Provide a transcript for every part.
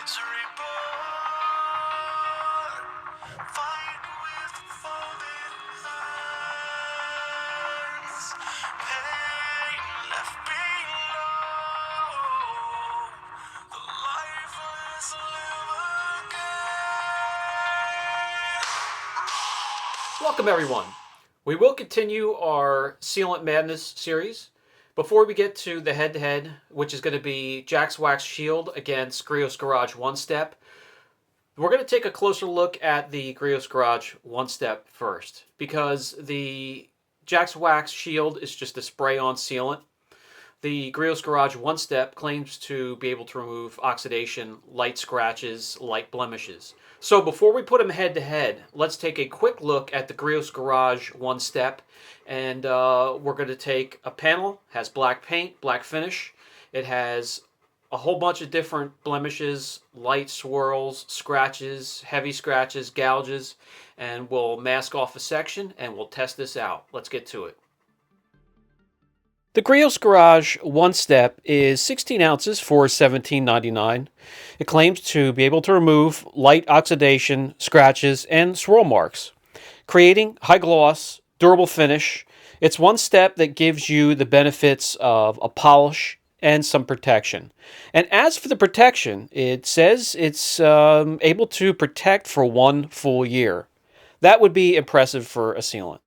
is reborn. Fight with folded hands. Pain left below. The lifeless live again. Welcome, everyone. We will continue our Sealant Madness series. Before we get to the head-to-head, which is going to be Jack's Wax Shield against Grio's Garage One Step, we're going to take a closer look at the Grio's Garage One Step first, because the Jack's Wax Shield is just a spray-on sealant. The Grio's Garage One Step claims to be able to remove oxidation, light scratches, light blemishes. So before we put them head to head, let's take a quick look at the Grio's Garage One Step. And we're going to take a panel, has black paint, black finish. It has a whole bunch of different blemishes, light swirls, scratches, heavy scratches, gouges. And we'll mask off a section and we'll test this out. Let's get to it. The Grio's Garage One Step is 16 ounces for $17.99. It claims to be able to remove light oxidation, scratches, and swirl marks, creating high gloss, durable finish. It's one step that gives you the benefits of a polish and some protection. And as for the protection, it says it's able to protect for 1 full year. That would be impressive for a sealant.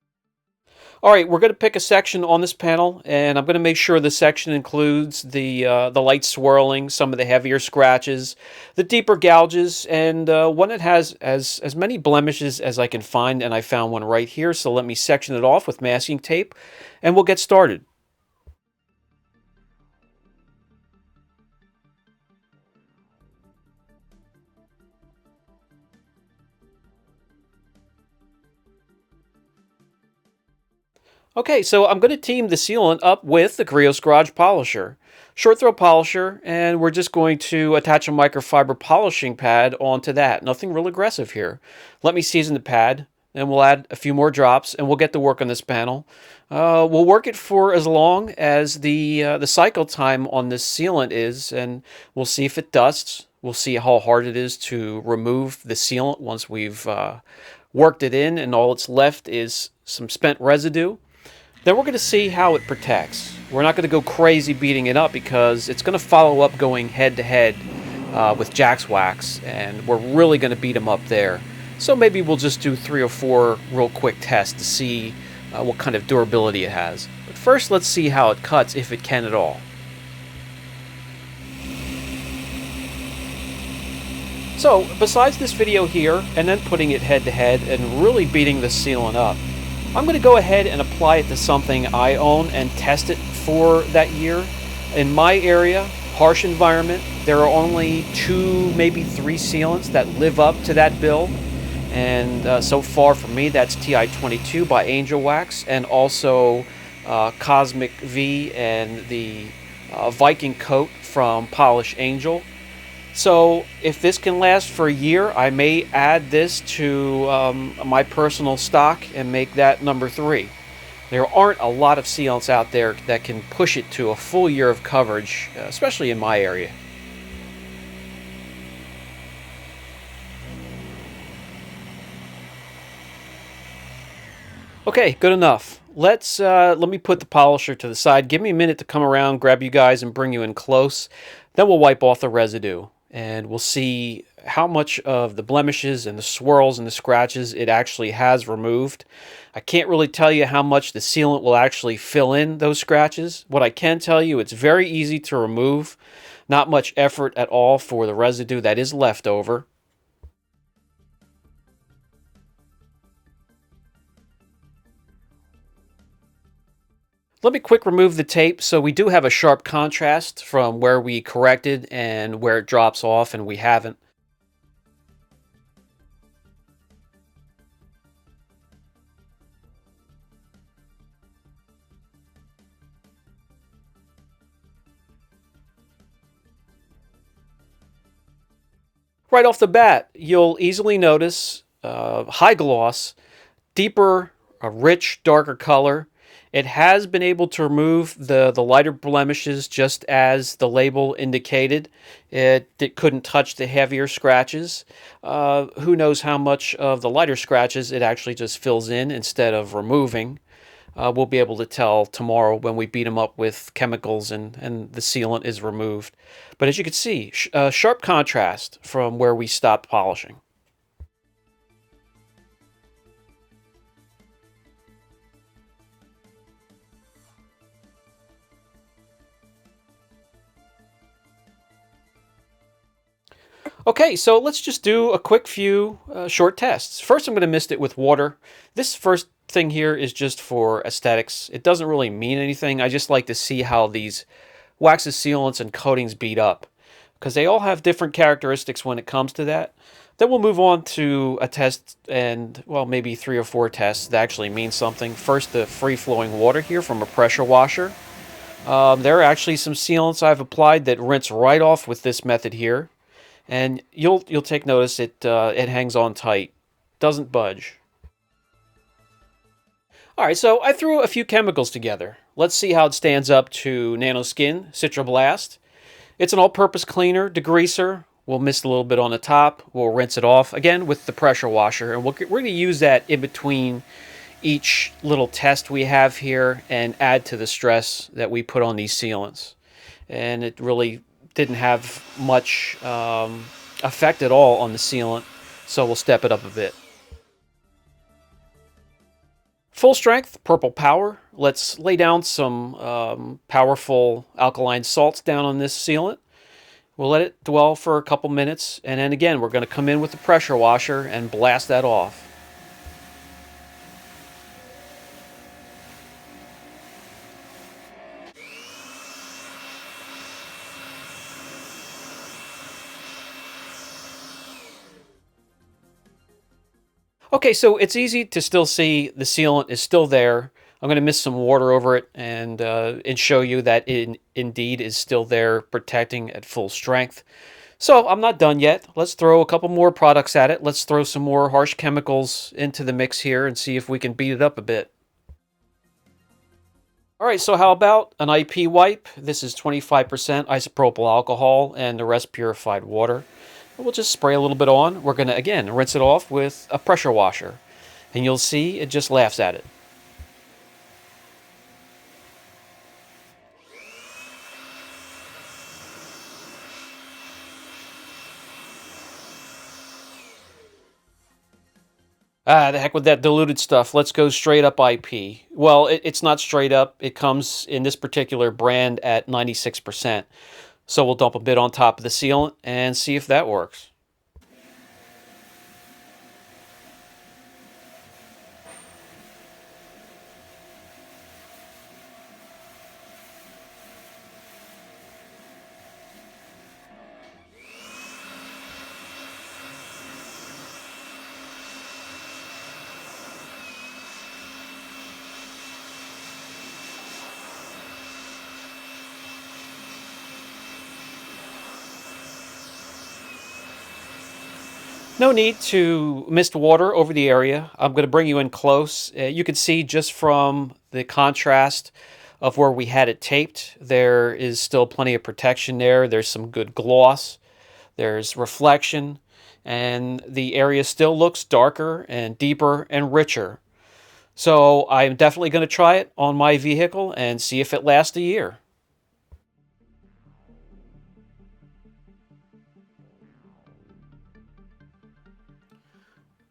All right, we're going to pick a section on this panel, and I'm going to make sure the section includes the light swirling, some of the heavier scratches, the deeper gouges, and one that has as many blemishes as I can find, and I found one right here, so let me section it off with masking tape, and we'll get started. Okay, so I'm going to team the sealant up with the Grio's Garage Polisher. Short throw polisher, and we're just going to attach a microfiber polishing pad onto that. Nothing real aggressive here. Let me season the pad, and we'll add a few more drops, and we'll get to work on this panel. We'll work it for as long as the cycle time on this sealant is, and we'll see if it dusts. We'll see how hard it is to remove the sealant once we've worked it in, and all that's left is some spent residue. Then we're going to see how it protects. We're not going to go crazy beating it up because it's going to follow up going head-to-head with Jack's Wax, and we're really going to beat him up there. So maybe we'll just do 3 or 4 real quick tests to see what kind of durability it has. But first, let's see how it cuts, if it can at all. So, besides this video here, and then putting it head-to-head and really beating the sealant up, I'm going to go ahead and apply it to something I own and test it for that year. In my area, harsh environment, there are only 2, maybe 3 sealants that live up to that bill. And so far for me, that's TI-22 by Angel Wax, and also Cosmic V and the Viking Coat from Polish Angel. So if this can last for a year, I may add this to my personal stock and make that number 3. There aren't a lot of sealants out there that can push it to a full year of coverage, especially in my area. Okay, good enough. Let me put the polisher to the side. Give me a minute to come around, grab you guys, and bring you in close. Then we'll wipe off the residue, and we'll see how much of the blemishes and the swirls and the scratches it actually has removed. I can't really tell you how much the sealant will actually fill in those scratches. What I can tell you, it's very easy to remove. Not much effort at all for the residue that is left over. Let me quick remove the tape. So we do have a sharp contrast from where we corrected and where it drops off, and we haven't. Right off the bat, you'll easily notice high gloss, deeper, a rich, darker color, It has been able to remove the lighter blemishes just as the label indicated. It couldn't touch the heavier scratches. Who knows how much of the lighter scratches it actually just fills in instead of removing. We'll be able to tell tomorrow when we beat them up with chemicals and the sealant is removed. But as you can see, sharp contrast from where we stopped polishing. Okay, so let's just do a quick few short tests. First, I'm going to mist it with water. This first thing here is just for aesthetics. It doesn't really mean anything. I just like to see how these waxes, sealants, and coatings beat up because they all have different characteristics when it comes to that. Then we'll move on to a test and, well, maybe 3 or 4 tests that actually mean something. First, the free-flowing water here from a pressure washer. There are actually some sealants I've applied that rinse right off with this method here. And you'll take notice it hangs on tight, doesn't budge. All right, so I threw a few chemicals together. Let's see how it stands up to Nanoskin, Citroblast. It's an all-purpose cleaner, degreaser. We'll mist a little bit on the top. We'll rinse it off again with the pressure washer, and we're going to use that in between each little test we have here and add to the stress that we put on these sealants. And it really didn't have much effect at all on the sealant, so we'll step it up a bit. Full strength, purple power. Let's lay down some powerful alkaline salts down on this sealant. We'll let it dwell for a couple minutes, and then again, we're going to come in with the pressure washer and blast that off. Okay, so it's easy to still see the sealant is still there. I'm going to mist some water over it and show you that it indeed is still there, protecting at full strength. So I'm not done yet. Let's throw a couple more products at it. Let's throw some more harsh chemicals into the mix here and see if we can beat it up a bit. All right, so how about an IP wipe? This is 25% isopropyl alcohol and the rest purified water. We'll just spray a little bit on. We're going to, again, rinse it off with a pressure washer. And you'll see it just laughs at it. Ah, the heck with that diluted stuff. Let's go straight up IP. Well, it's not straight up. It comes in this particular brand at 96%. So we'll dump a bit on top of the sealant and see if that works. No need to mist water over the area. I'm going to bring you in close. You can see just from the contrast of where we had it taped, there is still plenty of protection there. There's some good gloss. There's reflection. And the area still looks darker and deeper and richer. So I'm definitely going to try it on my vehicle and see if it lasts a year.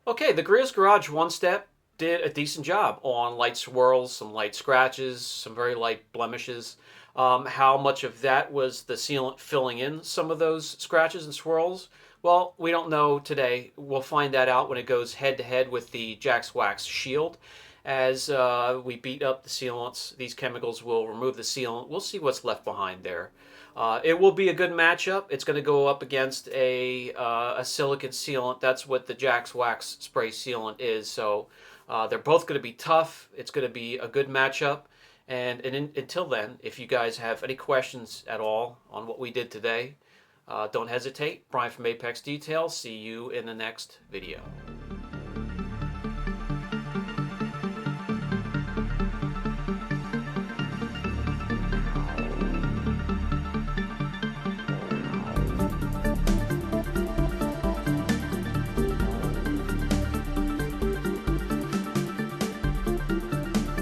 Okay, the Grio's Garage One Step did a decent job on light swirls, some light scratches, some very light blemishes. How much of that was the sealant filling in some of those scratches and swirls? Well, we don't know today. We'll find that out when it goes head to head with the Jax Wax Shield. As we beat up the sealants, these chemicals will remove the sealant. We'll see what's left behind there. It will be a good matchup. It's going to go up against a silicon sealant. That's what the Jax Wax Spray sealant is. So they're both going to be tough. It's going to be a good matchup. Until then, if you guys have any questions at all on what we did today, don't hesitate. Brian from Apex Detail. See you in the next video.